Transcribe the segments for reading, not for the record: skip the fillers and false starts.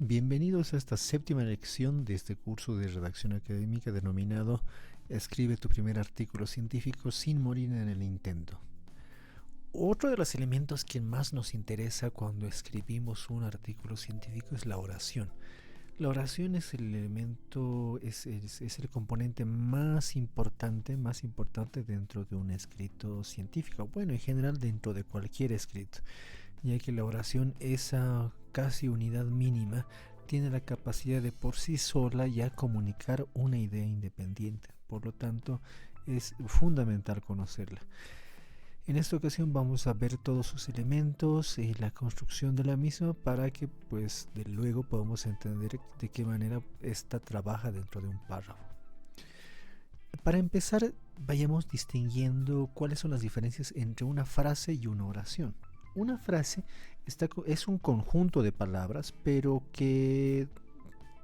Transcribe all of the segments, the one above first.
Bienvenidos a esta séptima lección de este curso de redacción académica denominado Escribe tu primer artículo científico sin morir en el intento. Otro de los elementos que más nos interesa cuando escribimos un artículo científico es la oración. La oración es el elemento, es el componente más importante dentro de un escrito científico. Bueno, en general dentro de cualquier escrito, ya que la oración, esa casi unidad mínima, tiene la capacidad de por sí sola ya comunicar una idea independiente. Por lo tanto, es fundamental conocerla. En esta ocasión vamos a ver todos sus elementos y la construcción de la misma para que pues de luego podamos entender de qué manera esta trabaja dentro de un párrafo. Para empezar, vayamos distinguiendo cuáles son las diferencias entre una frase y una oración. Una frase es un conjunto de palabras, pero que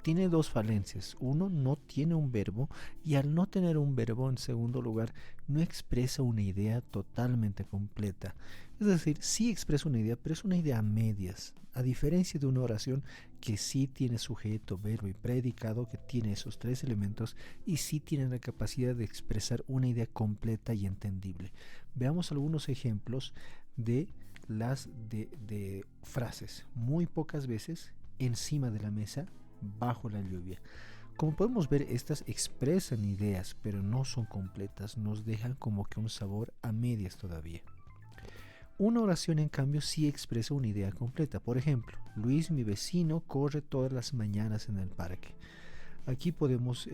tiene dos falencias. Uno, no tiene un verbo, y al no tener un verbo, en segundo lugar, no expresa una idea totalmente completa. Es decir, sí expresa una idea, pero es una idea a medias, a diferencia de una oración que sí tiene sujeto, verbo y predicado, que tiene esos tres elementos y sí tiene la capacidad de expresar una idea completa y entendible. Veamos algunos ejemplos de frases. Muy pocas veces, encima de la mesa, bajo la lluvia. Como podemos ver, estas expresan ideas, pero no son completas, nos dejan como que un sabor a medias todavía. Una oración, en cambio, sí expresa una idea completa. Por ejemplo, Luis, mi vecino, corre todas las mañanas en el parque. Aquí podemos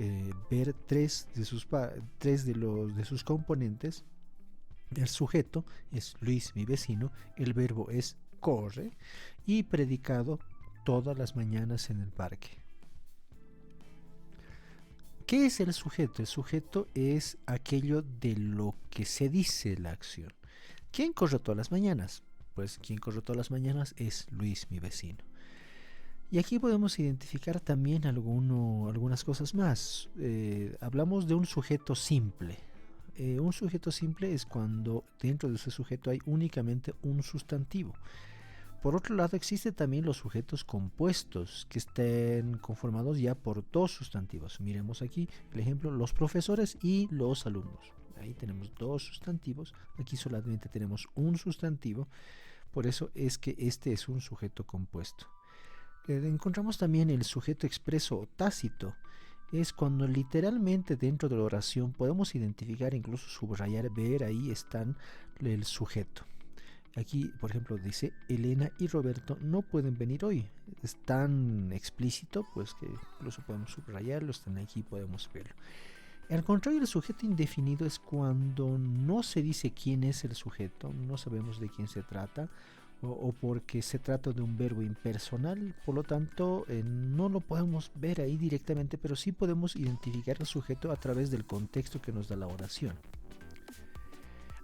ver tres de sus componentes. El sujeto es Luis, mi vecino, el verbo es corre y predicado todas las mañanas en el parque. ¿Qué es el sujeto? El sujeto es aquello de lo que se dice la acción. ¿Quién corre todas las mañanas? Pues quien corre todas las mañanas es Luis, mi vecino. Y aquí podemos identificar también algunas cosas más. Hablamos de un sujeto simple. Un sujeto simple es cuando dentro de ese sujeto hay únicamente un sustantivo. Por otro lado, existen también los sujetos compuestos que estén conformados ya por dos sustantivos. Miremos aquí el ejemplo, los profesores y los alumnos. Ahí tenemos dos sustantivos, aquí solamente tenemos un sustantivo, por eso es que este es un sujeto compuesto. Encontramos también el sujeto expreso o tácito. Es cuando literalmente dentro de la oración podemos identificar, incluso subrayar, ver ahí están el sujeto. Aquí, por ejemplo, dice Elena y Roberto no pueden venir hoy. Es tan explícito pues que incluso podemos subrayarlo, están aquí, podemos verlo. Al contrario, el sujeto indefinido es cuando no se dice quién es el sujeto, no sabemos de quién se trata, o porque se trata de un verbo impersonal, por lo tanto no lo podemos ver ahí directamente, pero sí podemos identificar el sujeto a través del contexto que nos da la oración.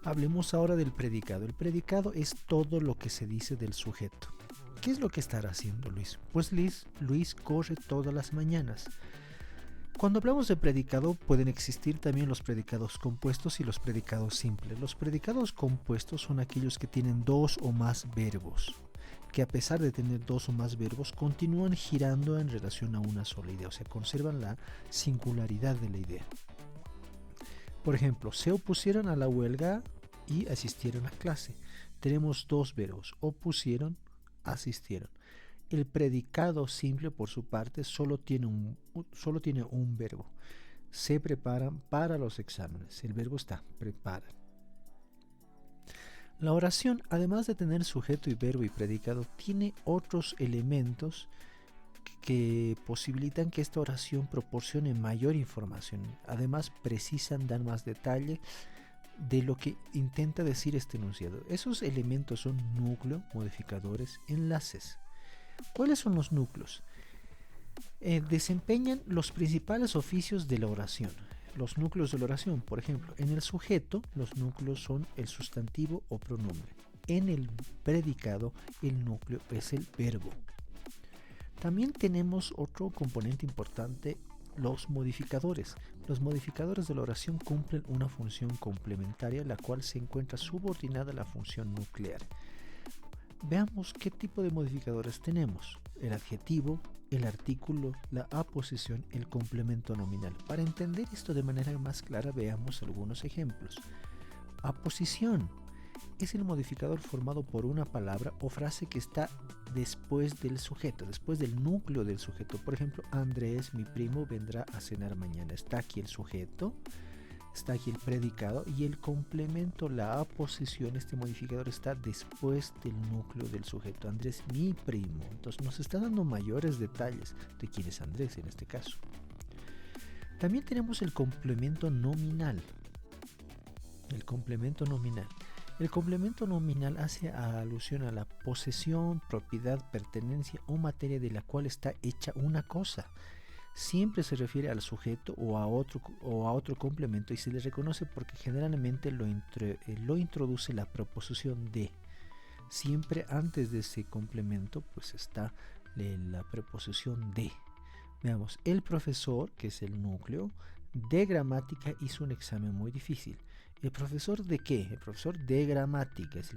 Hablemos ahora del predicado. El predicado es todo lo que se dice del sujeto. ¿Qué es lo que estará haciendo Luis? Pues Luis corre todas las mañanas. Cuando hablamos de predicado, pueden existir también los predicados compuestos y los predicados simples. Los predicados compuestos son aquellos que tienen dos o más verbos, que a pesar de tener dos o más verbos, continúan girando en relación a una sola idea, o sea, conservan la singularidad de la idea. Por ejemplo, se opusieron a la huelga y asistieron a clase. Tenemos dos verbos, opusieron, asistieron. El predicado simple, por su parte, solo tiene un verbo. Se preparan para los exámenes. El verbo está, preparan. La oración, además de tener sujeto y verbo y predicado, tiene otros elementos que posibilitan que esta oración proporcione mayor información. Además, precisan, dan más detalle de lo que intenta decir este enunciado. Esos elementos son núcleo, modificadores, enlaces. ¿Cuáles son los núcleos? Desempeñan los principales oficios de la oración. Los núcleos de la oración, por ejemplo, en el sujeto, los núcleos son el sustantivo o pronombre. En el predicado, el núcleo es el verbo. También tenemos otro componente importante, los modificadores. Los modificadores de la oración cumplen una función complementaria, la cual se encuentra subordinada a la función nuclear. Veamos qué tipo de modificadores tenemos: el adjetivo, el artículo, la aposición, el complemento nominal. Para entender esto de manera más clara, veamos algunos ejemplos. Aposición es el modificador formado por una palabra o frase que está después del sujeto, después del núcleo del sujeto. Por ejemplo, Andrés, mi primo, vendrá a cenar mañana. Está aquí el sujeto, está aquí el predicado, y el complemento, la aposición, este modificador está después del núcleo del sujeto. Andrés, mi primo. Entonces nos está dando mayores detalles de quién es Andrés en este caso. También tenemos el complemento nominal. El complemento nominal. El complemento nominal hace alusión a la posesión, propiedad, pertenencia o materia de la cual está hecha una cosa. Siempre se refiere al sujeto o a otro complemento, y se le reconoce porque generalmente lo introduce la preposición de. Siempre antes de ese complemento pues está la preposición de. Veamos, el profesor, que es el núcleo de gramática, hizo un examen muy difícil. ¿El profesor de qué? El profesor de gramática es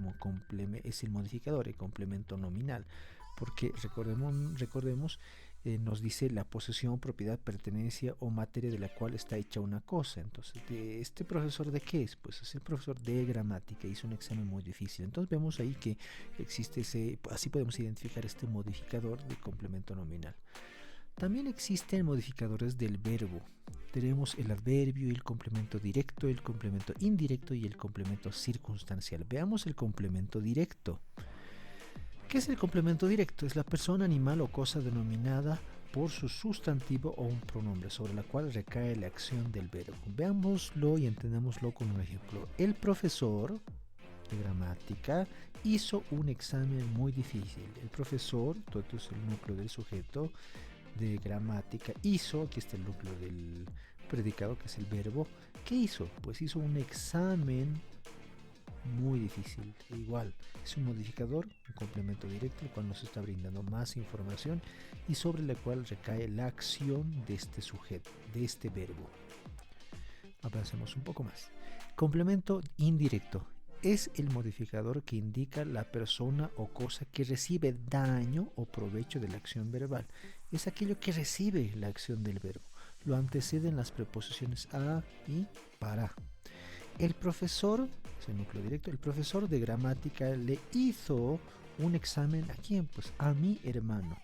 el modificador, el complemento nominal, porque recordemos nos dice la posesión, propiedad, pertenencia o materia de la cual está hecha una cosa. Entonces, ¿este profesor de qué es? Pues es el profesor de gramática, hizo un examen muy difícil. Entonces vemos ahí que existe así podemos identificar este modificador de complemento nominal. También existen modificadores del verbo. Tenemos el adverbio, el complemento directo, el complemento indirecto y el complemento circunstancial. Veamos el complemento directo. ¿Qué es el complemento directo? Es la persona, animal o cosa denominada por su sustantivo o un pronombre sobre la cual recae la acción del verbo. Veámoslo y entendámoslo con un ejemplo. El profesor de gramática hizo un examen muy difícil. El profesor, todo esto es el núcleo del sujeto de gramática, hizo, aquí está el núcleo del predicado que es el verbo. ¿Qué hizo? Pues hizo un examen muy difícil. Igual es un modificador, un complemento directo, el cual nos está brindando más información y sobre la cual recae la acción de este sujeto, de este verbo. Avancemos un poco más. Complemento indirecto es el modificador que indica la persona o cosa que recibe daño o provecho de la acción verbal. Es aquello que recibe la acción del verbo. Lo anteceden las preposiciones a y para. El profesor, es el núcleo directo, el profesor de gramática le hizo un examen. ¿A quién? Pues a mi hermano.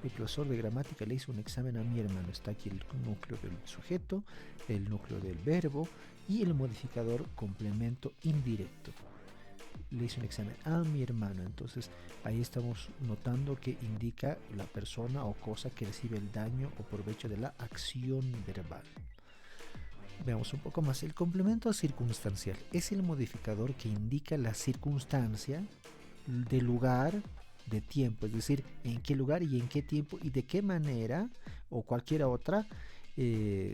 El profesor de gramática le hizo un examen a mi hermano. Está aquí el núcleo del sujeto, el núcleo del verbo y el modificador complemento indirecto. Le hizo un examen a mi hermano. Entonces ahí estamos notando que indica la persona o cosa que recibe el daño o provecho de la acción verbal. Veamos un poco más. El complemento circunstancial es el modificador que indica la circunstancia de lugar, de tiempo, es decir, en qué lugar y en qué tiempo y de qué manera o cualquier otra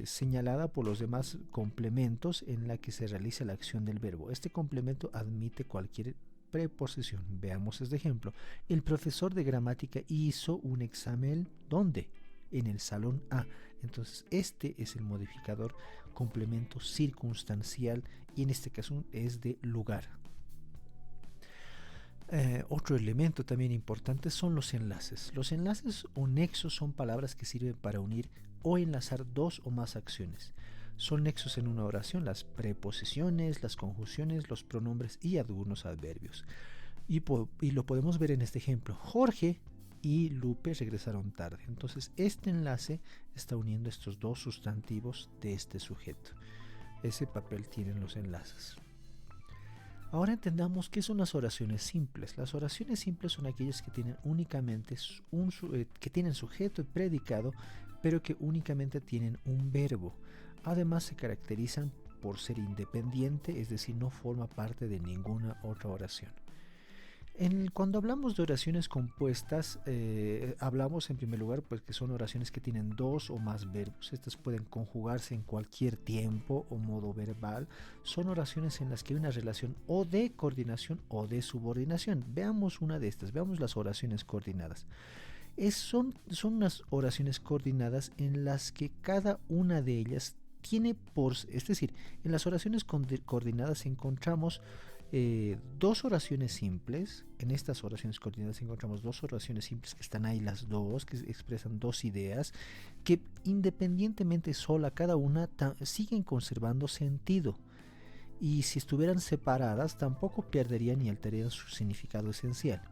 señalada por los demás complementos en la que se realiza la acción del verbo. Este complemento admite cualquier preposición. Veamos este ejemplo. El profesor de gramática hizo un examen, ¿dónde? En el salón A. Entonces este es el modificador complemento circunstancial y en este caso es de lugar. Otro elemento también importante son los enlaces. Los enlaces o nexos son palabras que sirven para unir o enlazar dos o más acciones. Son nexos en una oración las preposiciones, las conjunciones, los pronombres y algunos adverbios. Y lo podemos ver en este ejemplo. Jorge y Lupe regresaron tarde. Entonces este enlace está uniendo estos dos sustantivos de este sujeto. Ese papel tienen los enlaces. Ahora entendamos qué son las oraciones simples. Las oraciones simples son aquellas que tienen únicamente que tienen sujeto y predicado, pero que únicamente tienen un verbo. Además se caracterizan por ser independiente, es decir, no forma parte de ninguna otra oración. Cuando hablamos de oraciones compuestas, hablamos en primer lugar pues que son oraciones que tienen dos o más verbos. Estas pueden conjugarse en cualquier tiempo o modo verbal. Son oraciones en las que hay una relación o de coordinación o de subordinación. Veamos una de estas, veamos las oraciones coordinadas. Son unas oraciones coordinadas en las que cada una de ellas tiene es decir, en las oraciones coordinadas encontramos dos oraciones simples. En estas oraciones coordinadas encontramos dos oraciones simples que están ahí las dos, que expresan dos ideas, que independientemente sola cada una siguen conservando sentido. Y si estuvieran separadas tampoco perderían ni alterarían su significado esencial.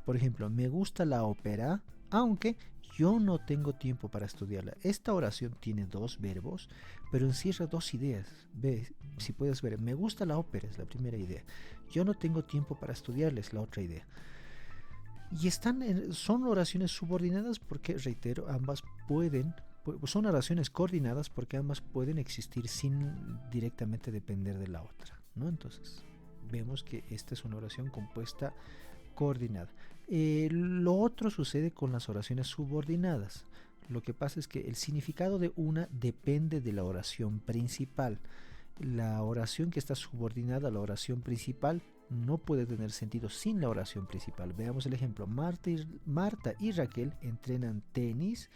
Por ejemplo, me gusta la ópera, aunque yo no tengo tiempo para estudiarla. Esta oración tiene dos verbos, pero encierra dos ideas. Ve, si puedes ver, me gusta la ópera es la primera idea. Yo no tengo tiempo para estudiarla es la otra idea. Y son oraciones subordinadas porque, reitero, ambas son oraciones coordinadas porque ambas pueden existir sin directamente depender de la otra, ¿no? Entonces, vemos que esta es una oración compuesta coordinada. Lo otro sucede con las oraciones subordinadas. Lo que pasa es que el significado de una depende de la oración principal. La oración que está subordinada a la oración principal no puede tener sentido sin la oración principal. Veamos el ejemplo. Marta y Raquel entrenan tenis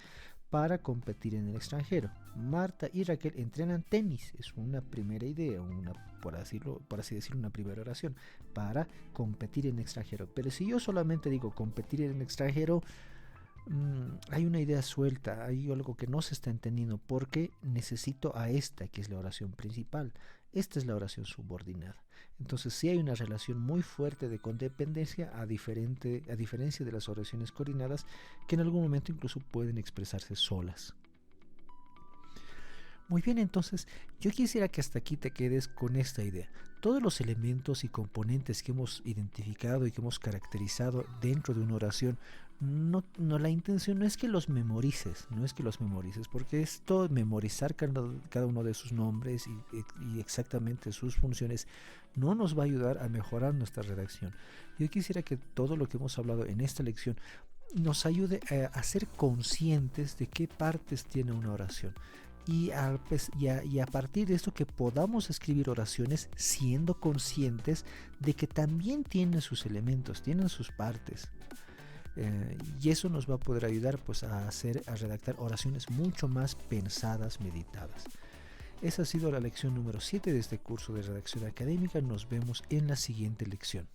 para competir en el extranjero. Marta y Raquel entrenan tenis. Es una primera idea, por así decirlo, una primera oración. Para competir en el extranjero. Pero si yo solamente digo competir en el extranjero, hay una idea suelta, hay algo que no se está entendiendo porque necesito a esta que es la oración principal. Esta es la oración subordinada. Entonces sí hay una relación muy fuerte de codependencia a diferencia de las oraciones coordinadas que en algún momento incluso pueden expresarse solas. Muy bien, entonces yo quisiera que hasta aquí te quedes con esta idea. Todos los elementos y componentes que hemos identificado y que hemos caracterizado dentro de una oración, la intención no es que los memorices, porque esto, memorizar cada uno de sus nombres y exactamente sus funciones, no nos va a ayudar a mejorar nuestra redacción. Yo quisiera que todo lo que hemos hablado en esta lección nos ayude a ser conscientes de qué partes tiene una oración. Y a partir de esto que podamos escribir oraciones siendo conscientes de que también tienen sus elementos, tienen sus partes. Y eso nos va a poder ayudar pues, a redactar oraciones mucho más pensadas, meditadas. Esa ha sido la lección número 7 de este curso de redacción académica. Nos vemos en la siguiente lección.